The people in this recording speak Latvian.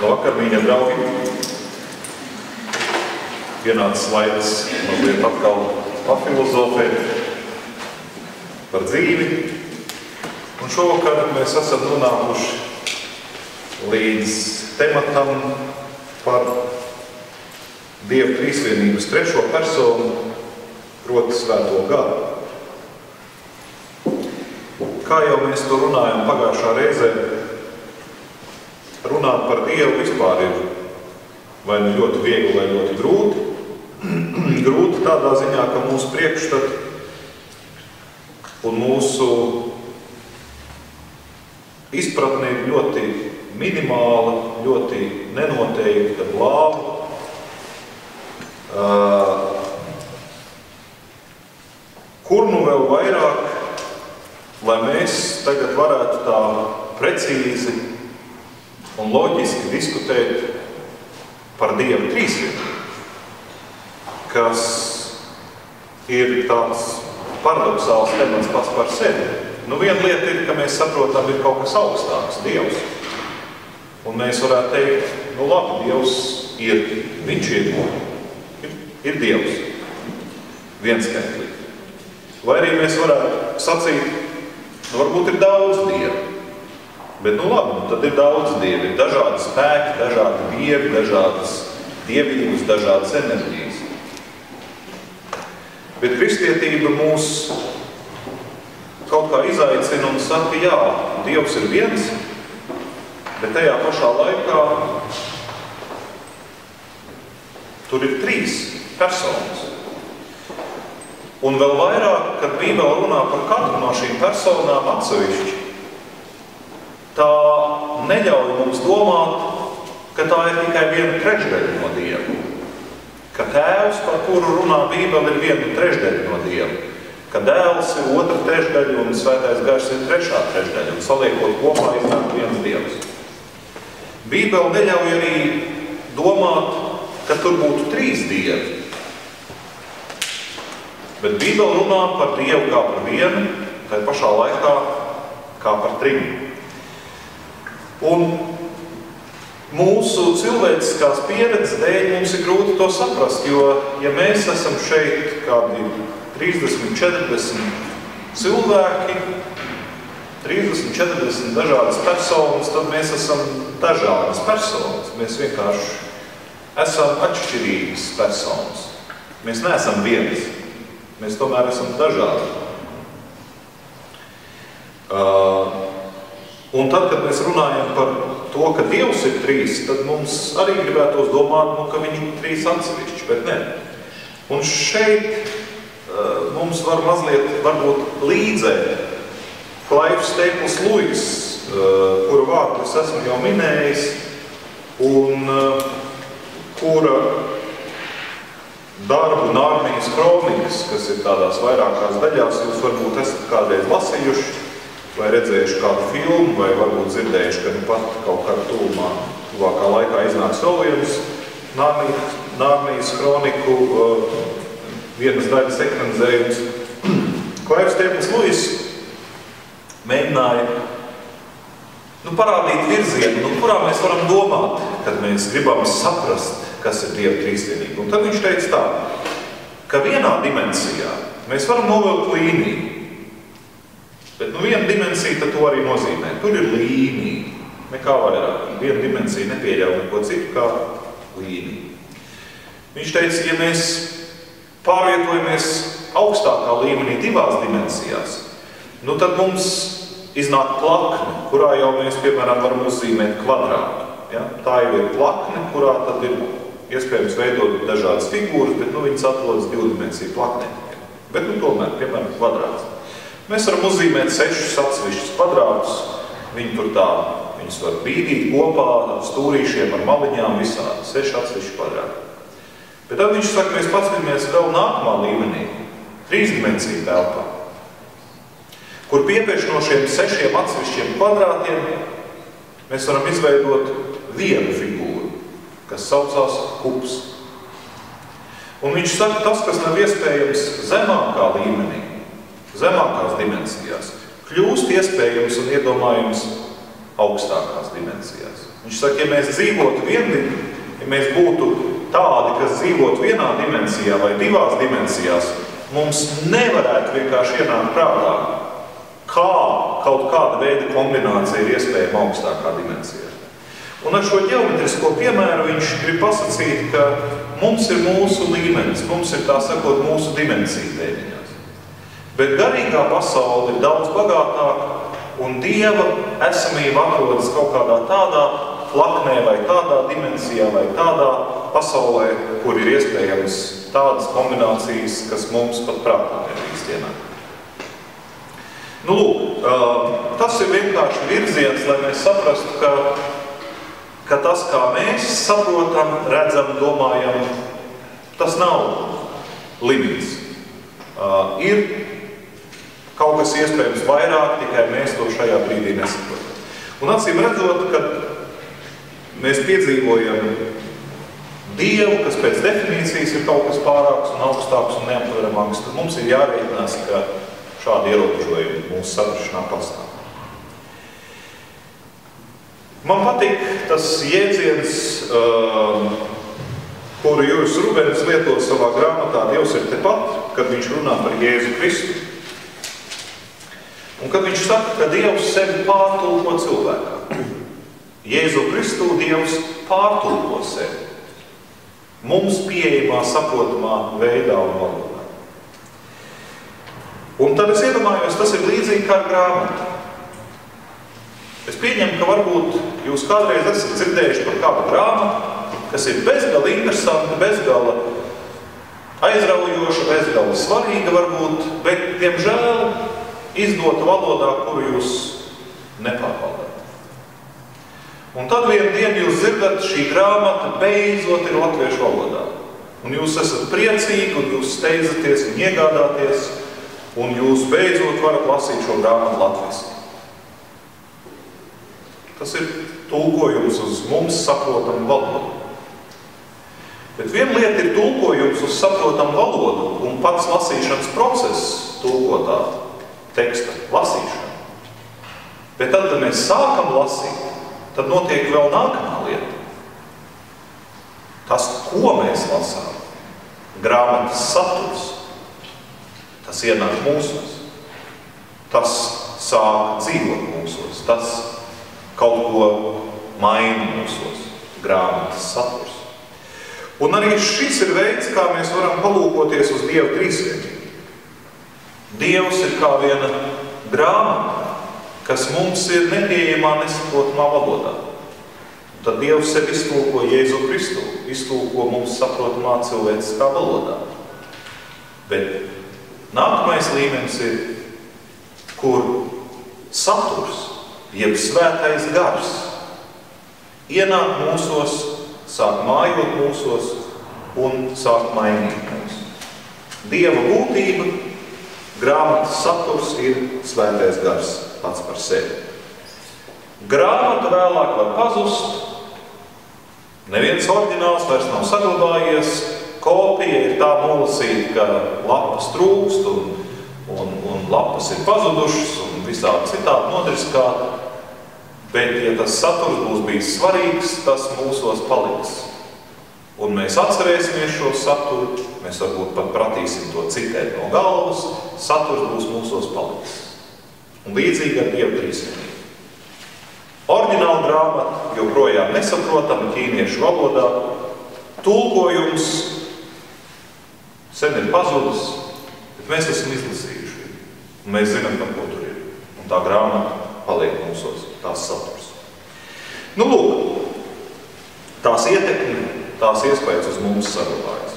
Vakar, mīļie draugi, pienācis laiks mazliet atkal pafilozofēt par dzīvi. Un šovakar mēs esam nonākuši līdz tematam par Dieva trīsvienības trešo personu, proti Svēto Garu. Kā jau mēs to runājam pagājušā reizē, runāt par Dievu vispār ir vai nu ļoti viegli, vai ļoti grūti. Grūti tādā ziņā, ka mūsu priekšstati un mūsu izpratne ir ļoti minimāla, ļoti nenoteikta, blāva. Kur nu vēl vairāk, lai mēs tagad varētu tā precīzi un loģiski diskutēt par Dieva trīsvienību, kas ir tāds paradoxāls temats pats par sevi. Nu, viena lieta ir, ka mēs saprotam, ir kaut kas augstāks, Dievs. Un mēs varētu teikt, nu labi, Dievs ir, viņš ir Dievs, vienskaitlīgi. Vai arī mēs varētu sacīt, nu varbūt ir daudz Dievu. Bet nu labi, tad ir daudz dievi, ir dažādi spēki, dažādi dievi, dažādas dievības, dažādas enerģijas. Bet kristietība mūs kaut kā izaicina un saka, jā, Dievs ir viens, bet tajā pašā laikā tur ir trīs personas. Un vēl vairāk, kad Bībele runā par katru no šīm personām atsevišķi, tā neļauj mums domāt, ka tā ir tikai viena trešdaļa no Dieva. Ka Tēvs, par kuru runā Bībele, ir viena trešdaļa no Dieva. Ka Dēls ir otra trešdaļa un Svētais Gars ir trešā trešdaļa. Un saliekot kopā iznāk viens Dievs. Bībele neļauj arī domāt, ka tur būtu trīs Dievi. Bet Bībele runā par Dievu kā par vienu, tai pašā laikā kā par trim. Un mūsu cilvēciskās pieredzes dēļ mums ir grūti to saprast, jo, ja mēs esam šeit kādi 30, 40 cilvēki, 30, 40 dažādas personas, tad mēs esam dažādas personas. Mēs vienkārši esam atšķirīgas personas. Mēs neesam viens. Mēs tomēr esam dažādi. Un tad, kad mēs runājam par to, ka Dievs ir trīs, tad mums arī gribētos domāt, ka viņi ir trīs atsevišķi, bet ne. Un šeit mums var mazliet varbūt līdzēt Klaivs Staples Lewis, kura vārdu es esmu jau minējis, un kura darbu Nārnijas kronikas, kas ir tādās vairākās daļās, jūs varbūt esat kādreiz lasījuši, vai redzējuši kādu filmu, vai varbūt dzirdējuši, ka nu pat kaut kādā tuvākā laikā iznāks vēl viens Nārnijas kroniku vienas daļas ekranizējums. Klaivs Staples Lewis mēģināja parādīt virzienu, kurā mēs varam domāt, kad mēs gribam saprast, kas ir Dieva trīsvienība. Un tad viņš teica tā, ka vienā dimensijā mēs varam novilkt līniju. Bet viena dimensija tad to arī nozīmē. Tur ir līnija, nekā vairāk. Viena dimensija nepieļauj neko citu kā līnija. Viņš teica, ja mēs pārvietojamies augstākā līmenī divās dimensijās, tad mums iznāk plakne, kurā jau mēs, piemēram, varam uzzīmēt kvadrātu. Ja? Tā jau ir plakne, kurā tad ir iespējams veidot dažādas figūras, bet viņas atrodas divdimensiju plaknē. Bet tomēr, piemēram, kvadrāts. Mēs varam uzzīmēt 6 atsevišķus kvadrātus, viņus var bīdīt kopā ar stūrīšiem, ar maliņām, visādi, 6 atsevišķi kvadrāti. Bet tad viņš saka, mēs paskatāmies vēl nākamā līmenī, 3-dimensiju telpā, kur piepieši no šiem 6 atsevišķiem kvadrātiem mēs varam izveidot vienu figūru, kas saucās kubs. Un viņš saka, tas, kas nav iespējams zemākā līmenī, zemākās dimensijās, kļūst iespējams un iedomājams augstākās dimensijās. dimensijās. Viņš saka, ja mēs dzīvotu vienlīgi, ja mēs būtu tādi, kas dzīvotu vienā dimensijā vai divās dimensijās, mums nevarētu vienkārši ienākt prātā, kā kaut kāda veida kombinācija ir iespējama augstākā dimensijā. Un ar šo ģeometrisko piemēru viņš grib pasakīt, ka mums ir mūsu līmenis, mums ir tā sakot mūsu dimensija pēdiņās. Bet garīgā pasaule ir daudz bagātāka un Dieva esamība atrodas kaut kādā tādā plaknē vai tādā dimensijā vai tādā pasaulē, kur ir iespējams tādas kombinācijas, kas mums pat prātā nedrīkst ienākt. Nu, lūk, tas ir vienkārši virziens, lai mēs saprastu, ka tas, kā mēs saprotam, redzam, domājam, tas nav limits. Ir kaut kas iespējams vairāk, tikai mēs to šajā brīdī nesaprotam. Un acīm redzot, kad mēs piedzīvojam Dievu, kas pēc definīcijas ir kaut kas pārāks un augstāks un neaptveramāks, tad mums ir jārēķinās, ka šādi ierobežojumi mūsu saprašanā pastāv. Man patīk tas jēdziens, kuru Juris Rubens lieto savā grāmatā Dievs ir tepat, kad viņš runā par Jēzu Kristu. Un kad viņš saka, ka Dievs sevi pārtulko cilvēkā. Jēzu Kristu Dievs pārtulko sevi. Mums pieejamā, saprotamā veidā un valodā. Un tad es iedomājos, tas ir līdzīgi kā grāmata. Es pieņemu, ka varbūt jūs kādreiz esat dzirdējuši par kādu grāmatu, kas ir bezgala interesanta, bezgala aizraujoša, bezgala svarīga varbūt, bet, diemžēl, izdota valodā, kuru jūs nepārvaldāt. Un tad vienu dienu jūs dzirdat, šī grāmata beidzot ir latviešu valodā. Un jūs esat priecīgi, un jūs steidzaties un iegādāties, un jūs beidzot varat lasīt šo grāmatu latviski. Tas ir tulkojums uz mums saprotamu valodu. Bet viena lieta ir tulkojums uz saprotamu valodu un pats lasīšanas process tulkotā teksta lasīšana. Bet tad, kad mēs sākam lasīt, tad notiek vēl nākamā lieta. Tas, ko mēs lasām, grāmatas saturs, tas ienāk mūsos. Tas sāk dzīvot mūsos. Tas kaut ko maina mūsos, grāmatas saturs. Un arī šis ir veids, kā mēs varam palūkoties uz Dieva trīsvienību. Dievs ir kā viena grāmata, kas mums ir nepieejamā, nesaprotamā valodā. Tad Dievs sevi iztulko Jēzu Kristu, iztulko mums saprotamā cilvēciskā valodā. Bet nākamais līmenis ir, kur saturs, jeb svētais gars, ienāk mūsos, sāk mājot mūsos un sāk mainīt mūs. Dieva būtība, grāmatas saturs ir svētais gars pats par sevi. Grāmata vēlāk var pazust, neviens oriģināls vairs nav saglabājies, kopija ir tā nolasīta, ka lapas trūkst un lapas ir pazudušas un visādi citādi nodriskāti. Bet, ja tas saturs būs bijis svarīgs, tas mūsos paliks. Un mēs atcerēsimies šo saturu, mēs varbūt pat pratīsim to citēt no galvas, saturs būs mūsos paliks. Un līdzīgi ar Dieva trīsvienību. Oriģināla grāmata joprojām nesaprotama ķīniešu valodā, tulkojums sen ir pazudis, bet mēs esam izlasījuši. Un mēs zinām, par ko tur ir. Un tā grāmata paliek mūsos, tās saturs. Nu, lūk, tās ietekmi, tās iespējas uz mums saglabājas.